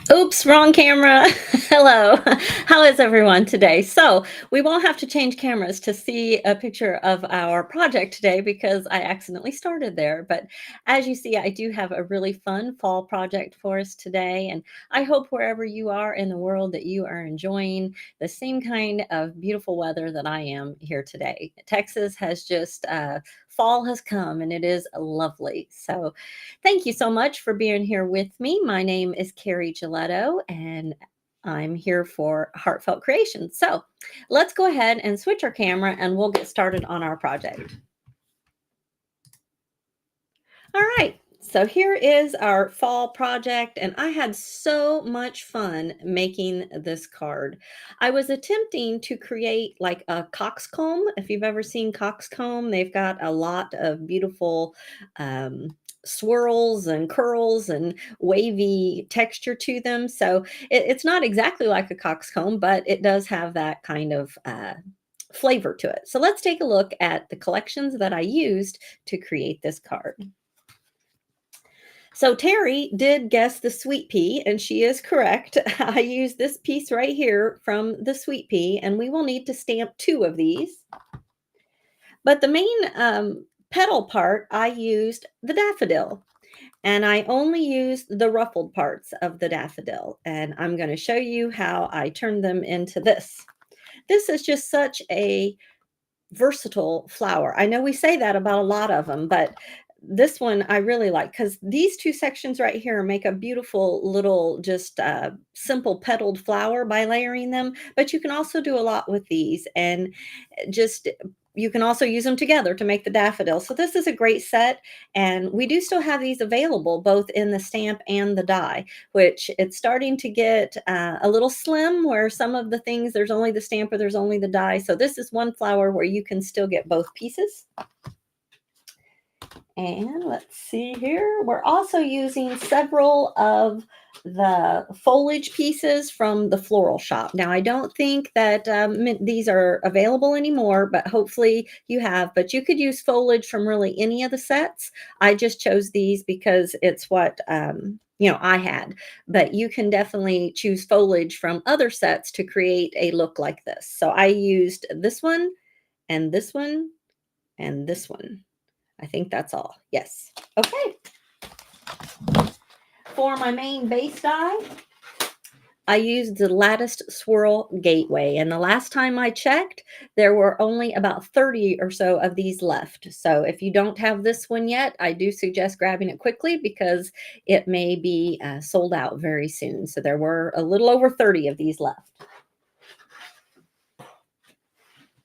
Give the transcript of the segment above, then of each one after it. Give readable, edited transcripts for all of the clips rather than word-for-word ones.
Oops, wrong camera. Hello. How is everyone today? So, we won't have to change cameras to see a picture of our project today because I accidentally started there. But as you see, I do have a really fun fall project for us today. And I hope wherever you are in the world that you are enjoying the same kind of beautiful weather that I am here today. Texas has just, fall has come and it is lovely. So, thank you so much for being here with me. My name is Carrie Giletto, and I'm here for Heartfelt Creation. So let's go ahead and switch our camera and we'll get started on our project. All right. So here is our fall project, and I had so much fun making this card. I was attempting to create like a coxcomb. If you've ever seen coxcomb, they've got a lot of beautiful swirls and curls and wavy texture to them. So it's not exactly like a coxcomb, but it does have that kind of flavor to it. So let's take a look at the collections that I used to create this card. So Terry did guess the sweet pea, and she is correct. I used this piece right here from the sweet pea, and we will need to stamp two of these. But the main petal part, I used the daffodil, and I only used the ruffled parts of the daffodil. And I'm going to show you how I turned them into this. This is just such a versatile flower. I know we say that about a lot of them, but this one I really like because these two sections right here make a beautiful little just simple petaled flower by layering them. But you can also do a lot with these, and just you can also use them together to make the daffodil. So this is a great set, and we do still have these available both in the stamp and the die, which it's starting to get a little slim where some of the things there's only the stamp or there's only the die. So this is one flower where you can still get both pieces. And let's see here. We're also using several of the foliage pieces from the floral shop. Now, I don't think that these are available anymore, but hopefully you have. But you could use foliage from really any of the sets. I just chose these because it's what I had. But you can definitely choose foliage from other sets to create a look like this. So I used this one and this one and this one. I think that's all. Yes. Okay. For my main base die, I used the latticed swirl gateway. And the last time I checked, there were only about 30 or so of these left. So if you don't have this one yet, I do suggest grabbing it quickly because it may be sold out very soon. So there were a little over 30 of these left.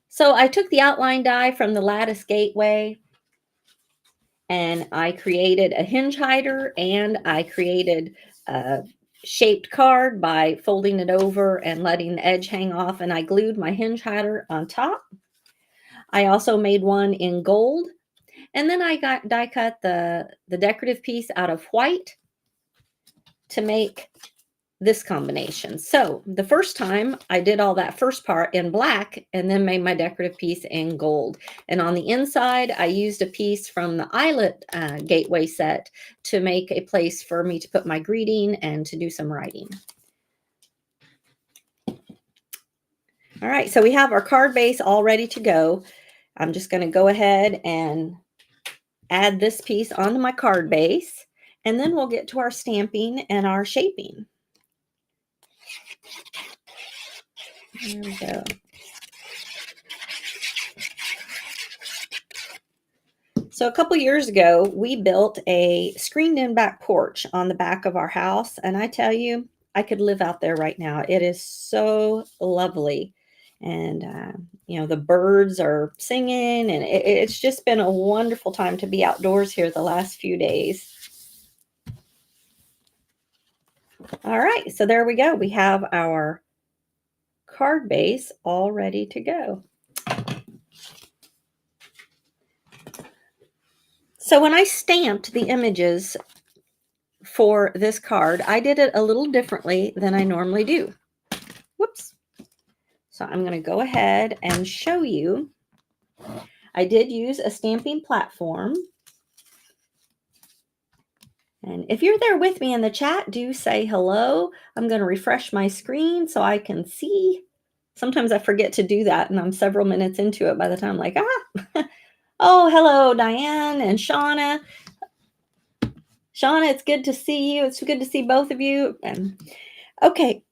So I took the outline die from the lattice gateway, and I created a hinge hider, and I created a shaped card by folding it over and letting the edge hang off, and I glued my hinge hider on top. I also made one in gold, and then I got die cut the decorative piece out of white to make this combination. So the first time I did all that first part in black and then made my decorative piece in gold. And on the inside, I used a piece from the eyelet gateway set to make a place for me to put my greeting and to do some writing. All right, so we have our card base all ready to go. I'm just going to go ahead and add this piece onto my card base, and then we'll get to our stamping and our shaping. There we go. So a couple years ago, we built a screened-in back porch on the back of our house, and I tell you, I could live out there right now. It is so lovely, and the birds are singing, and it's just been a wonderful time to be outdoors here the last few days. All right, so there we go. We have our card base all ready to go. So when I stamped the images for this card, I did it a little differently than I normally do. Whoops. So I'm going to go ahead and show you. I did use a stamping platform, And if you're there with me in the chat, do say hello. I'm going to refresh my screen so I can see. Sometimes I forget to do that, and I'm several minutes into it by the time I'm like, oh, hello, Diane and Shauna. Shauna, it's good to see you. It's good to see both of you. Okay,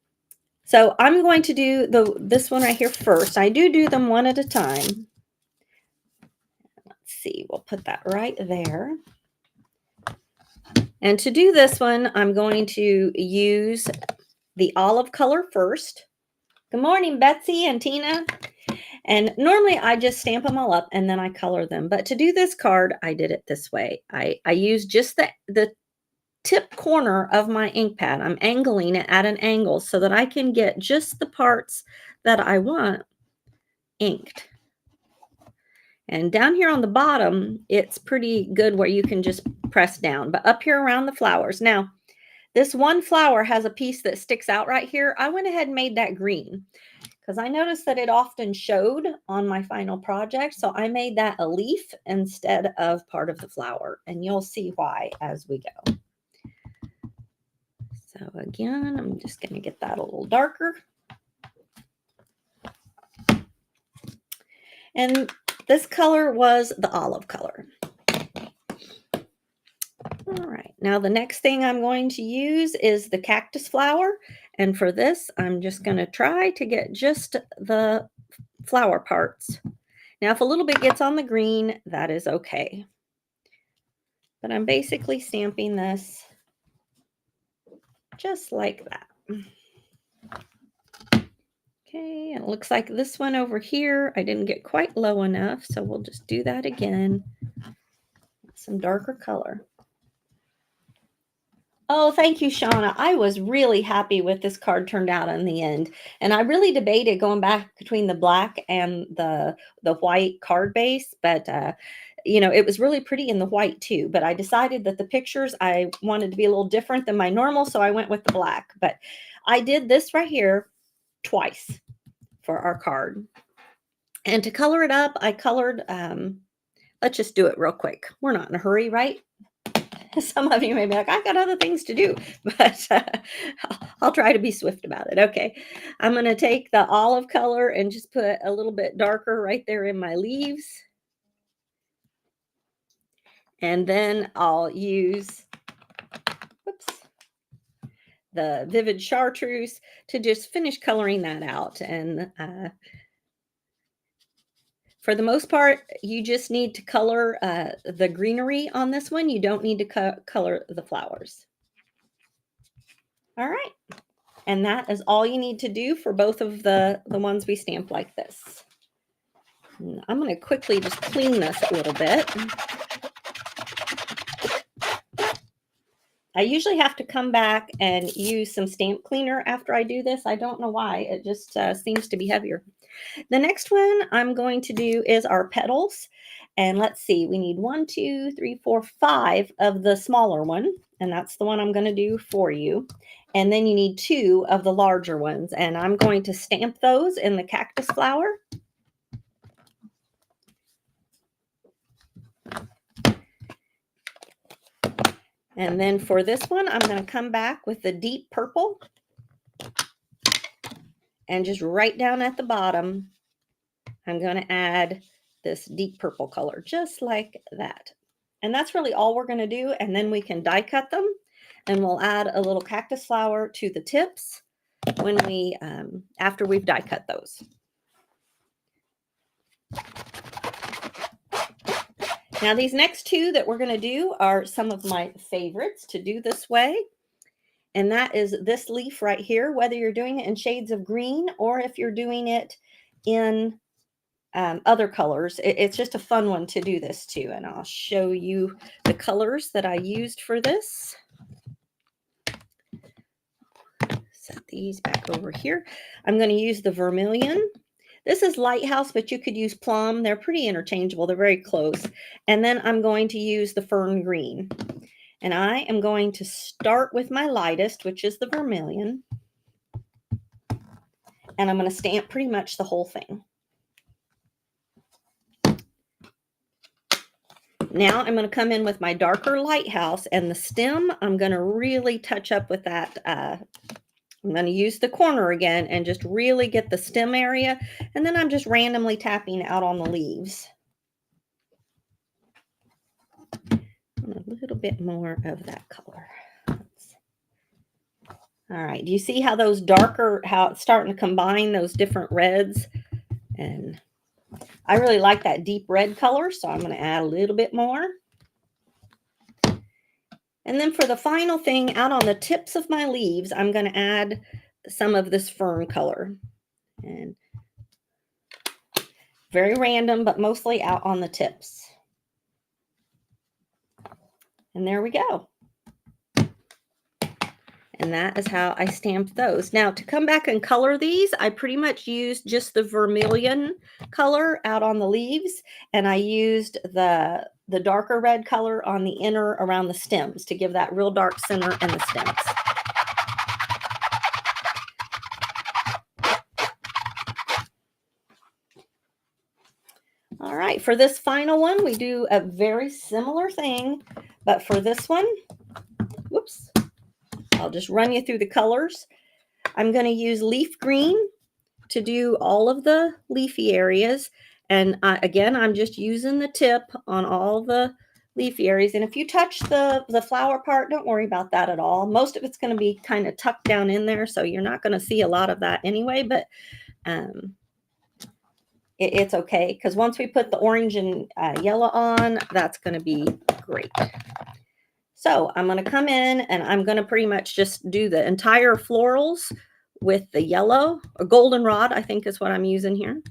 so I'm going to do this one right here first. I do them one at a time. Let's see, we'll put that right there. And to do this one, I'm going to use the olive color first. Good morning, Betsy and Tina. And normally I just stamp them all up and then I color them. But to do this card, I did it this way. I used just the tip corner of my ink pad. I'm angling it at an angle so that I can get just the parts that I want inked. And down here on the bottom, it's pretty good where you can just press down. But up here around the flowers. Now, this one flower has a piece that sticks out right here. I went ahead and made that green because I noticed that it often showed on my final project. So I made that a leaf instead of part of the flower. And you'll see why as we go. So again, I'm just going to get that a little darker. And this color was the olive color. All right, now the next thing I'm going to use is the cactus flower. And for this, I'm just going to try to get just the flower parts. Now, if a little bit gets on the green, that is okay. But I'm basically stamping this just like that. Okay, and it looks like this one over here, I didn't get quite low enough, so we'll just do that again. Some darker color. Oh, thank you, Shauna. I was really happy with this card turned out in the end. And I really debated going back between the black and the white card base, but you know, it was really pretty in the white too. But I decided that the pictures I wanted to be a little different than my normal, so I went with the black. But I did this right here twice for our card. And to color it up, I colored, let's just do it real quick. We're not in a hurry, right? Some of you may be like, I've got other things to do, but I'll try to be swift about it. Okay, I'm going to take the olive color and just put a little bit darker right there in my leaves. And then I'll use, the Vivid Chartreuse to just finish coloring that out. And for the most part, you just need to color the greenery on this one. You don't need to color the flowers. All right. And that is all you need to do for both of the ones we stamp like this. And I'm going to quickly just clean this a little bit. I usually have to come back and use some stamp cleaner after I do this. I don't know why. It just seems to be heavier. The next one I'm going to do is our petals. And let's see, we need 1, 2, 3, 4, 5 of the smaller one. And that's the one I'm going to do for you. And then you need 2 of the larger ones. And I'm going to stamp those in the cactus flower. And then for this one, I'm going to come back with the deep purple. And just right down at the bottom, I'm going to add this deep purple color, just like that. And that's really all we're going to do. And then we can die cut them. And we'll add a little cactus flower to the tips when we, after we've die cut those. Now, these next 2 that we're going to do are some of my favorites to do this way. And that is this leaf right here, whether you're doing it in shades of green or if you're doing it in other colors. It's just a fun one to do this too. And I'll show you the colors that I used for this. Set these back over here. I'm going to use the vermilion. This is Lighthouse, but you could use plum. They're pretty interchangeable. They're very close. And then I'm going to use the fern green. And I am going to start with my lightest, which is the vermilion. And I'm going to stamp pretty much the whole thing. now I'm going to come in with my darker lighthouse, and the stem, I'm going to really touch up with that. I'm going to use the corner again and just really get the stem area. And then I'm just randomly tapping out on the leaves. A little bit more of that color. All right. Do you see how those darker, how it's starting to combine those different reds? And I really like that deep red color, so I'm going to add a little bit more. And then for the final thing, out on the tips of my leaves, I'm going to add some of this fern color. And very random, but mostly out on the tips. And there we go. And that is how I stamped those. Now, to come back and color these, I pretty much used just the vermilion color out on the leaves, and I used the darker red color on the inner around the stems to give that real dark center in the stems. All right, for this final one, we do a very similar thing, but for this one, whoops, I'll just run you through the colors. I'm going to use leaf green to do all of the leafy areas. And again, I'm just using the tip on all the leafy areas. And if you touch the flower part, don't worry about that at all. Most of it's going to be kind of tucked down in there, so you're not going to see a lot of that anyway, but it's okay, because once we put the orange and yellow on, that's going to be great. So I'm going to come in and I'm going to pretty much just do the entire florals with the yellow, or goldenrod, I think is what I'm using here.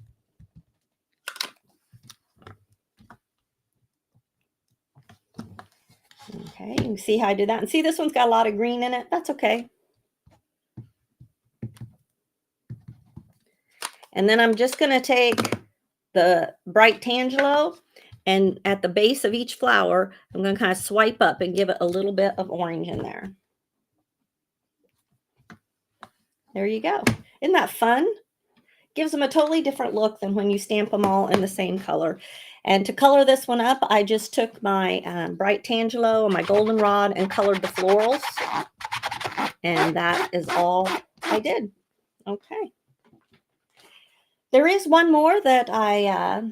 Okay, you can see how I did that. And see, this one's got a lot of green in it. That's okay. And then I'm just going to take the bright tangelo, and at the base of each flower, I'm going to kind of swipe up and give it a little bit of orange in there. There you go. Isn't that fun? Gives them a totally different look than when you stamp them all in the same color. And to color this one up, I just took my bright tangelo and my goldenrod and colored the florals. And that is all I did. Okay. There is one more that I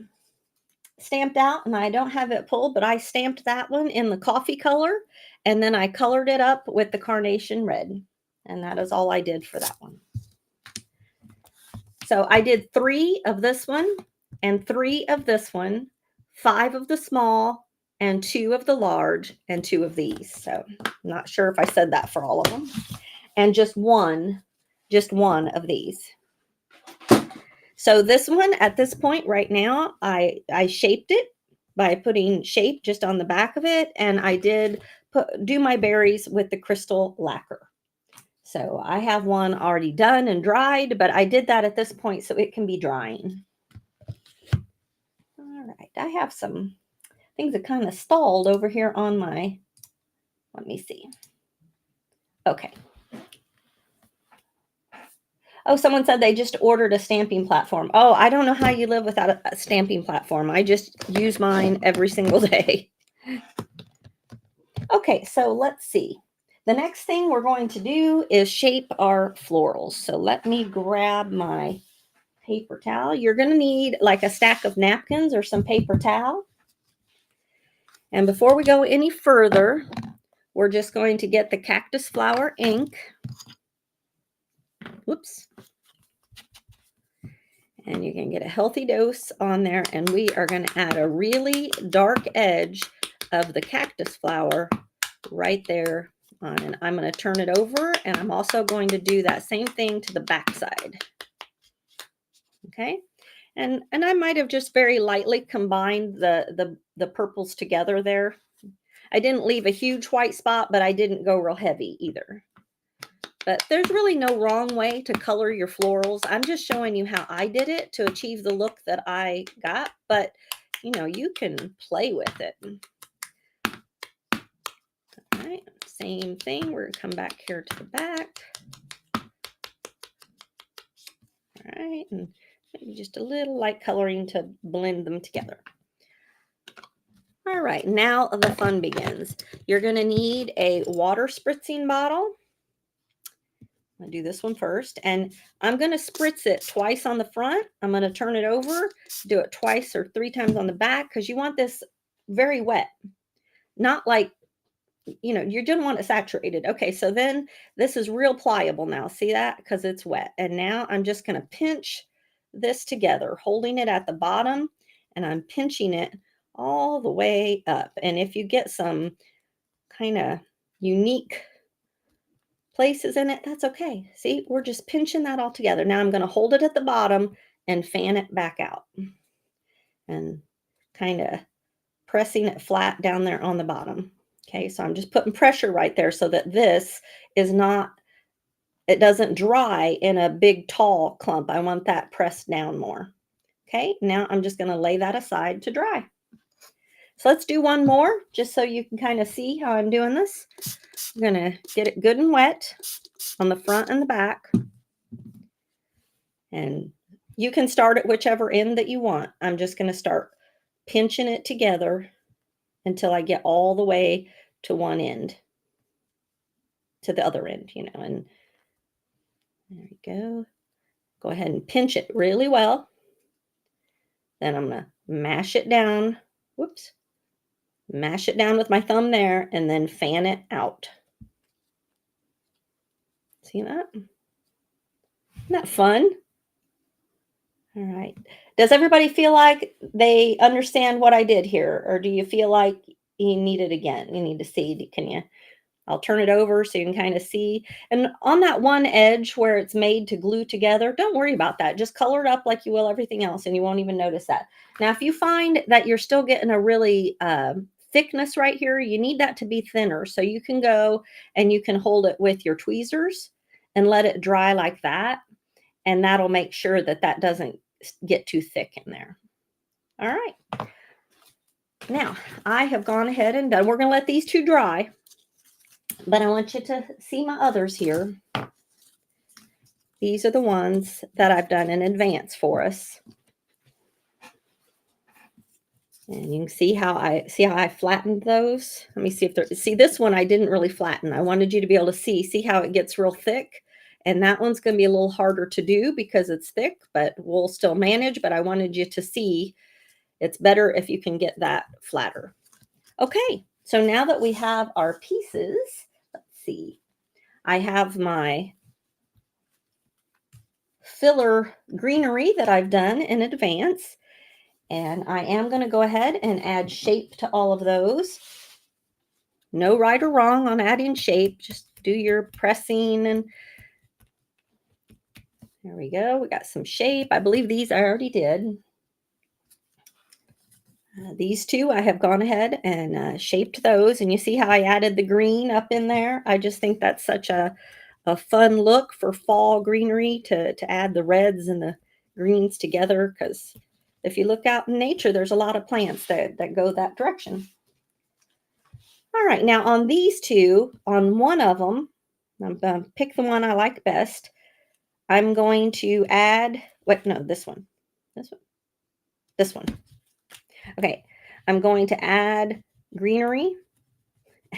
stamped out, and I don't have it pulled, but I stamped that one in the coffee color, and then I colored it up with the carnation red. And that is all I did for that one. So I did 3 of this one and 3 of this one, 5 of the small and 2 of the large and 2 of these. So I'm not sure if I said that for all of them. And just one of these. So this one at this point right now, I shaped it by putting shape just on the back of it. And I did do my berries with the crystal lacquer. So I have one already done and dried, but I did that at this point so it can be drying. All right, I have some things that kind of stalled over here on my, let me see. Okay. Oh, someone said they just ordered a stamping platform. Oh, I don't know how you live without a stamping platform. I just use mine every single day. Okay, so let's see. The next thing we're going to do is shape our florals. So let me grab my paper towel. You're going to need like a stack of napkins or some paper towel. And before we go any further, we're just going to get the cactus flower ink. Whoops. And you can get a healthy dose on there. And we are going to add a really dark edge of the cactus flower right there on. And I'm going to turn it over. And I'm also going to do that same thing to the back side. Okay. And I might have just very lightly combined the purples together there. I didn't leave a huge white spot, but I didn't go real heavy either. But there's really no wrong way to color your florals. I'm just showing you how I did it to achieve the look that I got. But, you know, you can play with it. All right, same thing. We're going to come back here to the back. All right, and maybe just a little light coloring to blend them together. All All right, now the fun begins. You're going to need a water spritzing bottle. I'm going to do this one first, and I'm going to spritz it twice on the front. I'm going to turn it over, do it twice or 3 times on the back, because you want this very wet. Not like, you didn't want it saturated. Okay, so then this is real pliable now. See that? Because it's wet. And now I'm just going to pinch this together, holding it at the bottom, and I'm pinching it all the way up. And if you get some kind of unique places in it, that's okay. See, we're just pinching that all together. Now I'm going to hold it at the bottom and fan it back out and kind of pressing it flat down there on the bottom. Okay, so I'm just putting pressure right there so that this is not, it doesn't dry in a big tall clump. I want that pressed down more. Okay, now I'm just going to lay that aside to dry. So let's do one more just so you can kind of see how I'm doing this. I'm going to get it good and wet on the front and the back. And you can start at whichever end that you want. I'm just going to start pinching it together until I get all the way to one end, to the other end, and there we go. Go ahead and pinch it really well. Then I'm going to mash it down. Whoops. Mash it down with my thumb there and then fan it out. See that? Isn't that fun? All right. Does everybody feel like they understand what I did here? Or do you feel like you need it again? You need to see. Can you? I'll turn it over so you can kind of see. And on that one edge where it's made to glue together, don't worry about that. Just color it up like you will everything else, and you won't even notice that. Now, if you find that you're still getting a really thickness right here, you need that to be thinner. So you can go and you can hold it with your tweezers and let it dry like that. And that'll make sure that that doesn't get too thick in there. All right. Now, I have gone ahead and done. We're going to let these two dry. But I want you to see my others here. These are the ones that I've done in advance for us. And you can see how I flattened those. Let me see if see this one I didn't really flatten. I wanted you to be able to see how it gets real thick. And that one's going to be a little harder to do because it's thick, but we'll still manage. But I wanted you to see it's better if you can get that flatter. Okay, so now that we have our pieces, let's see. I have my filler greenery that I've done in advance. And I am going to go ahead and add shape to all of those. No right or wrong on adding shape. Just do your pressing. And there we go. We got some shape. I believe these I already did. These two, I have gone ahead and shaped those. And you see how I added the green up in there? I just think that's such a fun look for fall greenery to add the reds and the greens together, because if you look out in nature, there's a lot of plants that go that direction. All right, now on these two, on one of them, I'm going to pick the one I like best. I'm going to add, this one. This one. Okay, I'm going to add greenery.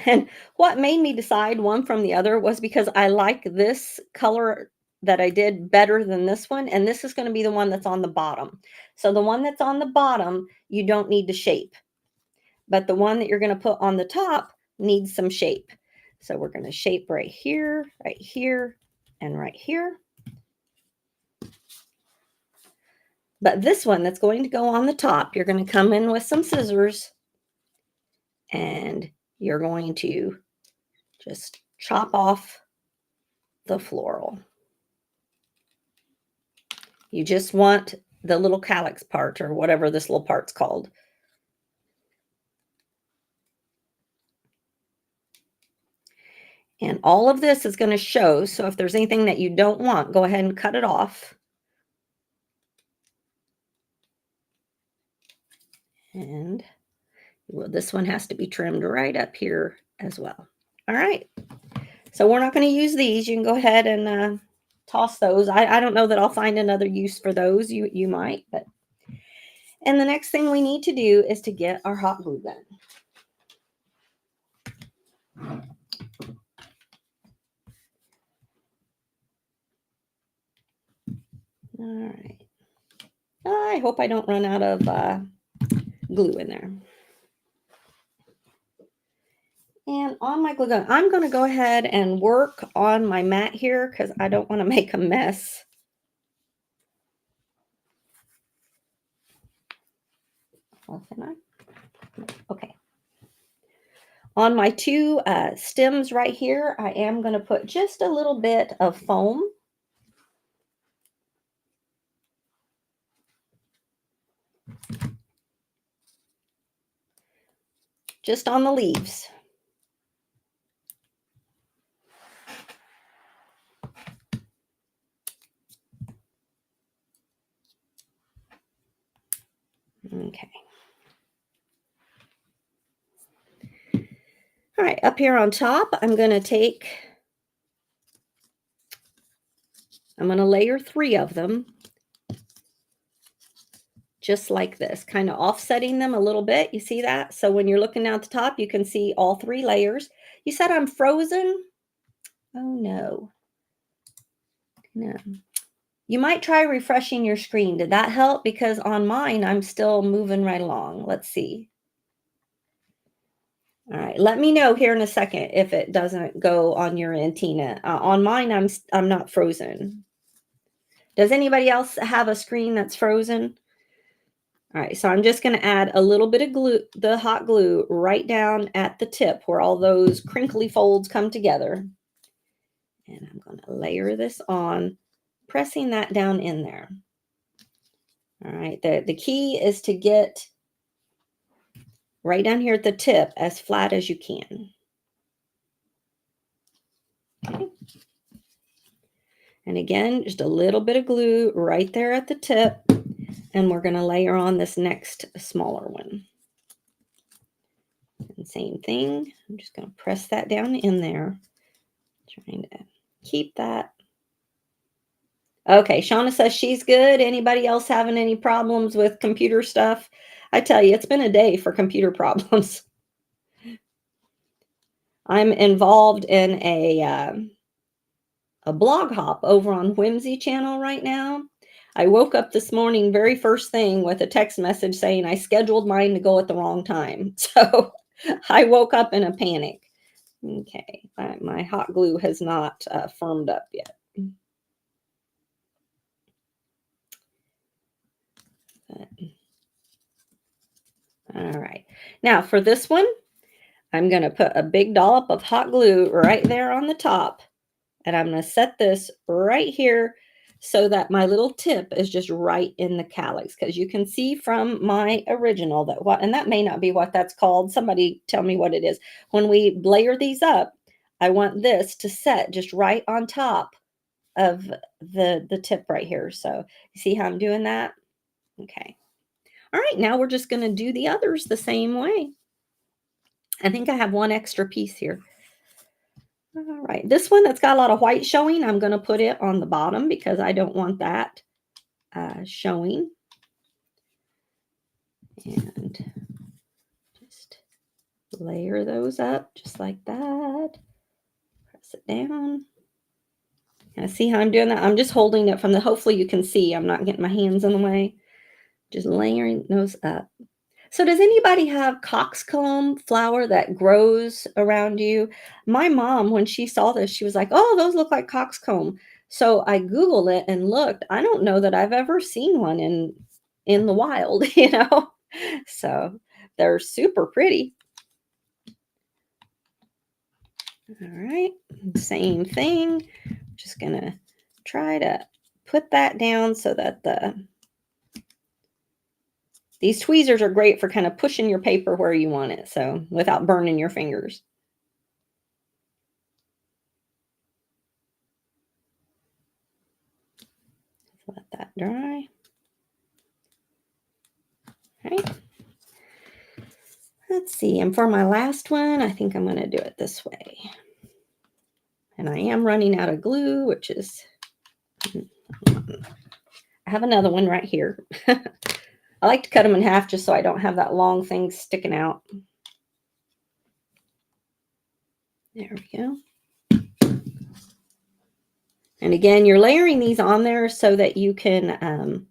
And what made me decide one from the other was because I like this color that I did better than this one. And this is going to be the one that's on the bottom. So the one that's on the bottom, you don't need to shape. But the one that you're going to put on the top needs some shape. So we're going to shape right here, and right here. But this one that's going to go on the top, you're going to come in with some scissors and you're going to just chop off the floral. You just want the little calyx part, or whatever this little part's called. And all of this is going to show. So if there's anything that you don't want, go ahead and cut it off. And this one has to be trimmed right up here as well. All right. So we're not going to use these. You can go ahead and toss those. I don't know that I'll find another use for those. You might, but. And the next thing we need to do is to get our hot glue gun. All right. I hope I don't run out of glue in there. And on my glue gun, I'm going to go ahead and work on my mat here because I don't want to make a mess. Well, can I? Okay. On my two stems right here, I am going to put just a little bit of foam. Just on the leaves. Okay. All right, up here on top, I'm going to layer 3 of them. Just like this, kind of offsetting them a little bit. You see that? So when you're looking down at the top, you can see all 3 layers. You said I'm frozen? Oh, no. No. You might try refreshing your screen. Did that help? Because on mine, I'm still moving right along. Let's see. All right, let me know here in a second if it doesn't go on your end, Tina. On mine, I'm not frozen. Does anybody else have a screen that's frozen? All right, so I'm just going to add a little bit of glue, the hot glue, right down at the tip where all those crinkly folds come together. And I'm going to layer this on, pressing that down in there. All right, the key is to get right down here at the tip as flat as you can. Okay. And again, just a little bit of glue right there at the tip. And we're going to layer on this next smaller one. And same thing. I'm just going to press that down in there. Trying to keep that. Okay, Shauna says she's good. Anybody else having any problems with computer stuff? I tell you, it's been a day for computer problems. I'm involved in a blog hop over on Whimsy channel right now. I woke up this morning very first thing with a text message saying I scheduled mine to go at the wrong time. So I woke up in a panic. Okay, my hot glue has not firmed up yet. All right, now for this one, I'm going to put a big dollop of hot glue right there on the top. And I'm going to set this right here so that my little tip is just right in the calyx. Because you can see from my original that and that may not be what that's called. Somebody tell me what it is. When we layer these up, I want this to set just right on top of the tip right here. So you see how I'm doing that? Okay. All right, now we're just going to do the others the same way. I think I have one extra piece here. All right, this one that's got a lot of white showing, I'm going to put it on the bottom because I don't want that showing. And just layer those up just like that. Press it down. Now see how I'm doing that? I'm just holding it from the, hopefully you can see I'm not getting my hands in the way. Just layering those up. So does anybody have coxcomb flower that grows around you? My mom, when she saw this, she was like, oh, those look like coxcomb. So I Googled it and looked. I don't know that I've ever seen one in the wild, you know? So they're super pretty. All right, same thing. Just gonna try to put that down so that these tweezers are great for kind of pushing your paper where you want it, so without burning your fingers. Let that dry. All right. Let's see. And for my last one, I think I'm going to do it this way. And I am running out of glue, which is, I have another one right here. I like to cut them in half just so I don't have that long thing sticking out. There we go. And again, you're layering these on there so that you can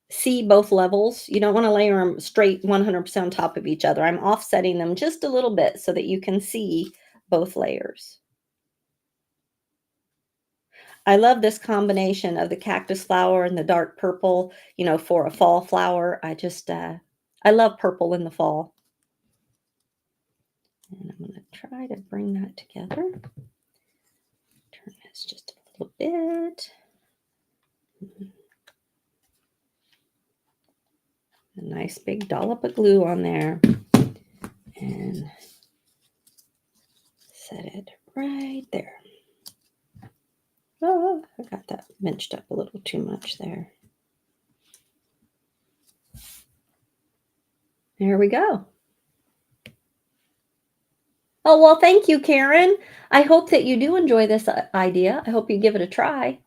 see both levels. You don't want to layer them straight 100% on top of each other. I'm offsetting them just a little bit so that you can see both layers. I love this combination of the cactus flower and the dark purple, for a fall flower. I love purple in the fall. And I'm going to try to bring that together. Turn this just a little bit. A nice big dollop of glue on there. And set it right there. Oh, I got that minced up a little too much there. There we go. Oh, well, thank you, Karen. I hope that you do enjoy this idea. I hope you give it a try.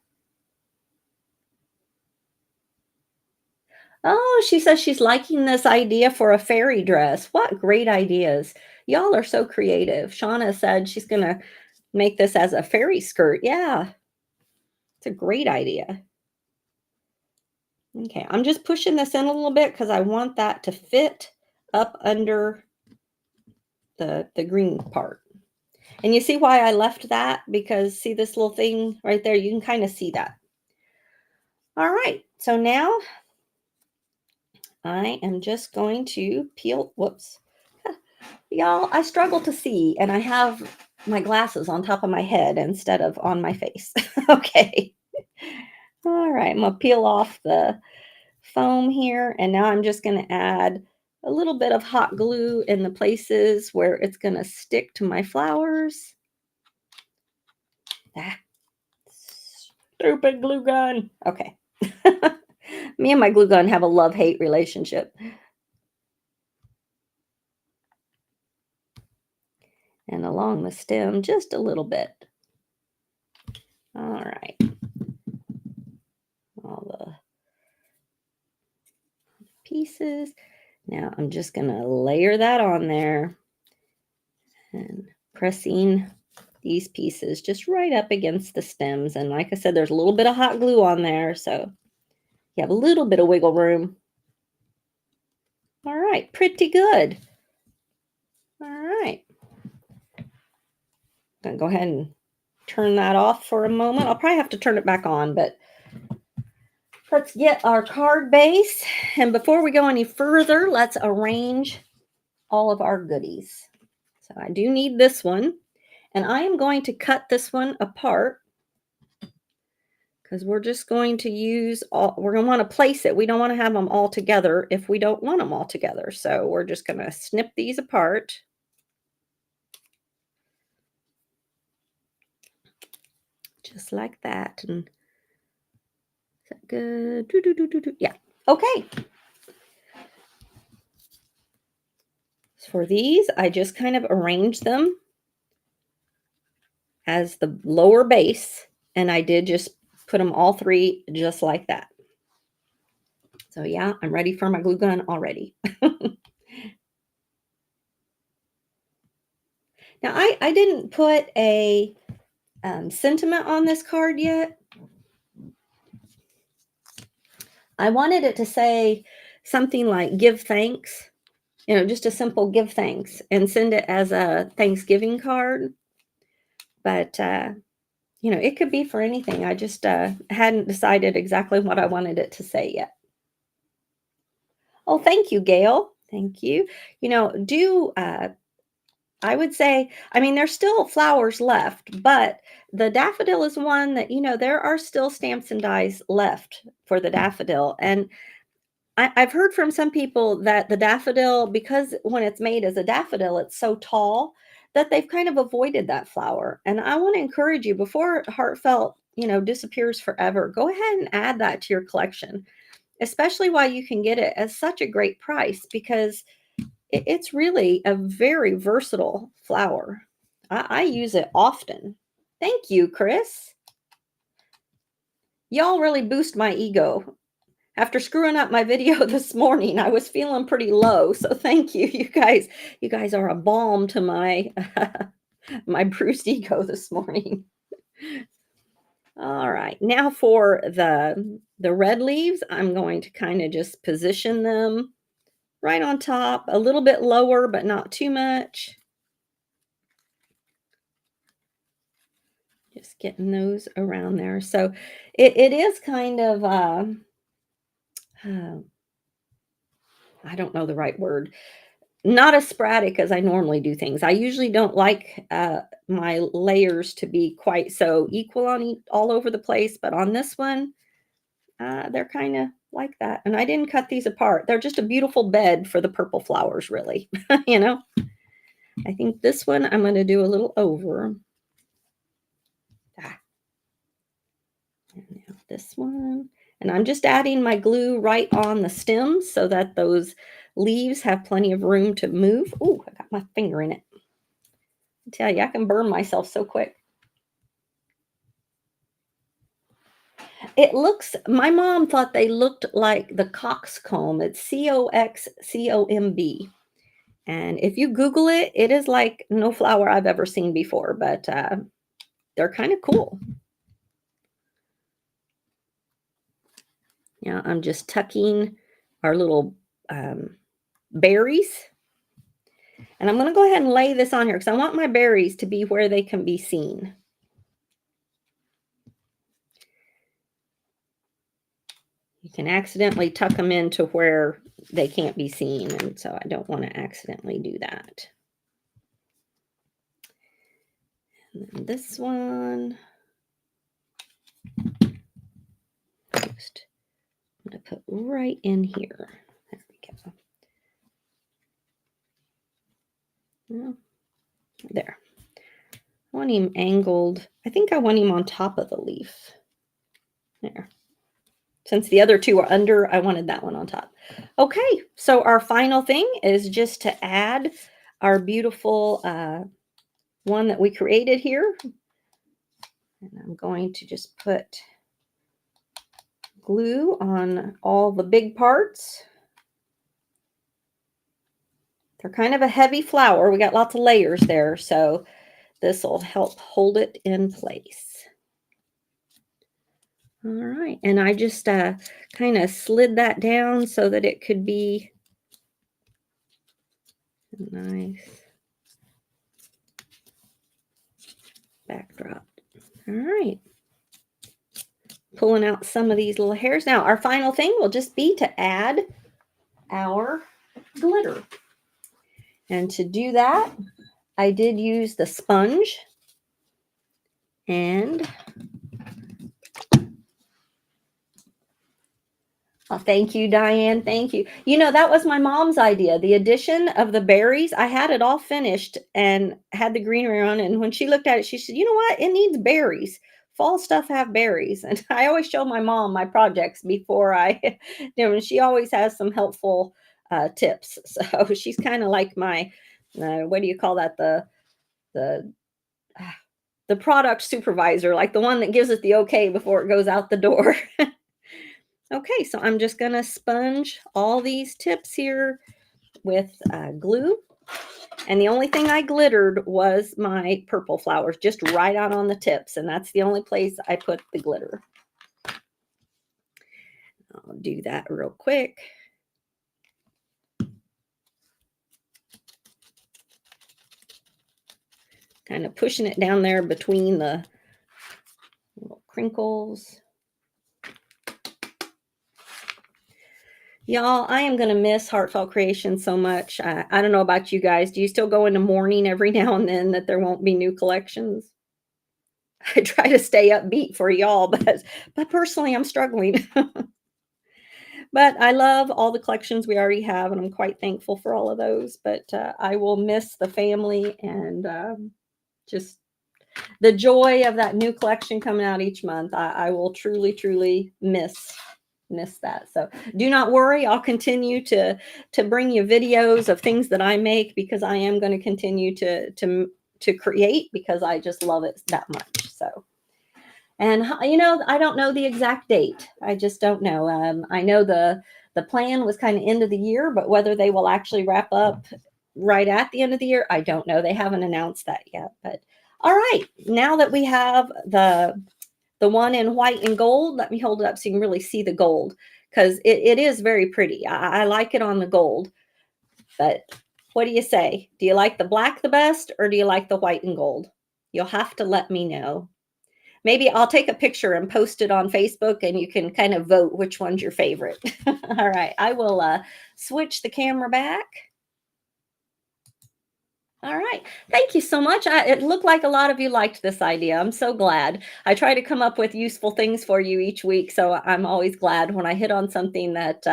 Oh, she says she's liking this idea for a fairy dress. What great ideas. Y'all are so creative. Shauna said she's going to make this as a fairy skirt. Yeah, it's a great idea. Okay, I'm just pushing this in a little bit because I want that to fit up under the green part. And you see why I left that? Because see this little thing right there? You can kind of see that. All right, so now I am just going to peel, whoops. Y'all, I struggle to see, and I have my glasses on top of my head instead of on my face. Okay. All right, I'm going to peel off the foam here, and now I'm just going to add a little bit of hot glue in the places where it's going to stick to my flowers. Ah, stupid glue gun. Okay. Me and my glue gun have a love-hate relationship. And along the stem, just a little bit. All right. All the pieces. Now I'm just going to layer that on there and pressing these pieces just right up against the stems. And like I said, there's a little bit of hot glue on there, so you have a little bit of wiggle room. All right, pretty good. All right. I'm going to go ahead and turn that off for a moment. I'll probably have to turn it back on, but let's get our card base. And before we go any further, let's arrange all of our goodies. So I do need this one, and I am going to cut this one apart because we're just going to use we're going to want to place it. We don't want to have them all together if we don't want them all together. So we're just going to snip these apart. Just like that. And is that good? Yeah. Okay. For these, I just kind of arrange them as the lower base, and I did just put them all three just like that. So yeah, I'm ready for my glue gun already. Now I didn't put a sentiment on this card yet. I wanted it to say something like give thanks, just a simple give thanks, and send it as a Thanksgiving card. But it could be for anything. I just hadn't decided exactly what I wanted it to say yet. Oh, thank you, Gail. Thank you. I would say, there's still flowers left, but the daffodil is one that, there are still stamps and dies left for the daffodil. And I've heard from some people that the daffodil, because when it's made as a daffodil, it's so tall that they've kind of avoided that flower. And I want to encourage you, before Heartfelt, disappears forever, go ahead and add that to your collection, especially while you can get it at such a great price, because it's really a very versatile flower. I use it often. Thank you, Chris. Y'all really boost my ego. After screwing up my video this morning, I was feeling pretty low, so thank you. You guys are a balm to my my bruised ego this morning. All right, now for the red leaves, I'm going to kind of just position them right on top, a little bit lower, but not too much. Just getting those around there. So it is kind of, uh, I don't know the right word, not as sporadic as I normally do things. I usually don't like my layers to be quite so equal on all over the place, but on this one, they're kind of like that. And I didn't cut these apart. They're just a beautiful bed for the purple flowers, really. You know, I think this one I'm going to do a little over. And now this one. And I'm just adding my glue right on the stems so that those leaves have plenty of room to move. Oh, I got my finger in it. I tell you, I can burn myself so quick. It looks, my mom thought they looked like the coxcomb. It's Coxcomb. And if you Google it, it is like no flower I've ever seen before, but they're kind of cool. Yeah, I'm just tucking our little berries. And I'm going to go ahead and lay this on here because I want my berries to be where they can be seen. You can accidentally tuck them into where they can't be seen, and so I don't want to accidentally do that. And then this one. Just I'm going to put right in here. There we go. Well, there. I want him angled. I think I want him on top of the leaf. There. Since the other two are under, I wanted that one on top. Okay, so our final thing is just to add our beautiful one that we created here. And I'm going to just put glue on all the big parts. They're kind of a heavy flower. We got lots of layers there, so this will help hold it in place. All right, and I just kind of slid that down so that it could be nice backdrop. All right. Pulling out some of these little hairs. Now, our final thing will just be to add our glitter. And to do that, I did use the sponge. And oh, thank you, Diane. Thank you. You know, that was my mom's idea. The addition of the berries, I had it all finished and had the greenery on. And when she looked at it, she said, you know what? It needs berries. Fall stuff have berries. And I always show my mom my projects before I, and she always has some helpful tips. So she's kind of like my, what do you call that? The product supervisor, like the one that gives it the okay before it goes out the door. Okay, so I'm just going to sponge all these tips here with glue. And the only thing I glittered was my purple flowers, just right out on the tips. And that's the only place I put the glitter. I'll do that real quick. Kind of pushing it down there between the little crinkles. Y'all, I am going to miss Heartfelt Creation so much. I don't know about you guys. Do you still go into mourning every now and then that there won't be new collections? I try to stay upbeat for y'all, but personally, I'm struggling. But I love all the collections we already have, and I'm quite thankful for all of those. But I will miss the family and just the joy of that new collection coming out each month. I will truly, truly miss that. So do not worry. I'll continue to bring you videos of things that I make because I am going to continue to create because I just love it that much. So And I don't know the exact date. I just don't know. I know the plan was kind of end of the year, but whether they will actually wrap up right at the end of the year, I don't know. They haven't announced that yet. But all right, now that we have the one in white and gold, let me hold it up so you can really see the gold, because it is very pretty. I like it on the gold. But what do you say? Do you like the black the best, or do you like the white and gold? You'll have to let me know. Maybe I'll take a picture and post it on Facebook, and you can kind of vote which one's your favorite. All right, I will switch the camera back. All right. Thank you so much. It looked like a lot of you liked this idea. I'm so glad. I try to come up with useful things for you each week, so I'm always glad when I hit on something that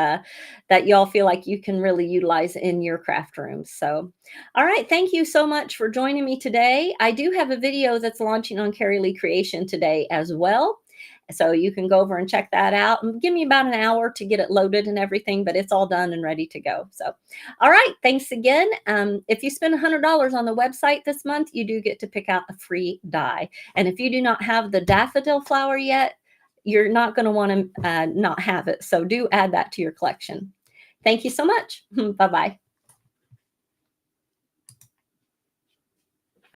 y'all feel like you can really utilize in your craft rooms. So, all right. Thank you so much for joining me today. I do have a video that's launching on Carrie Lee Creation today as well. So you can go over and check that out, and give me about an hour to get it loaded and everything, but it's all done and ready to go. So, all right. Thanks again. If you spend $100 on the website this month, you do get to pick out a free die. And if you do not have the daffodil flower yet, you're not going to want to not have it. So do add that to your collection. Thank you so much. Bye-bye.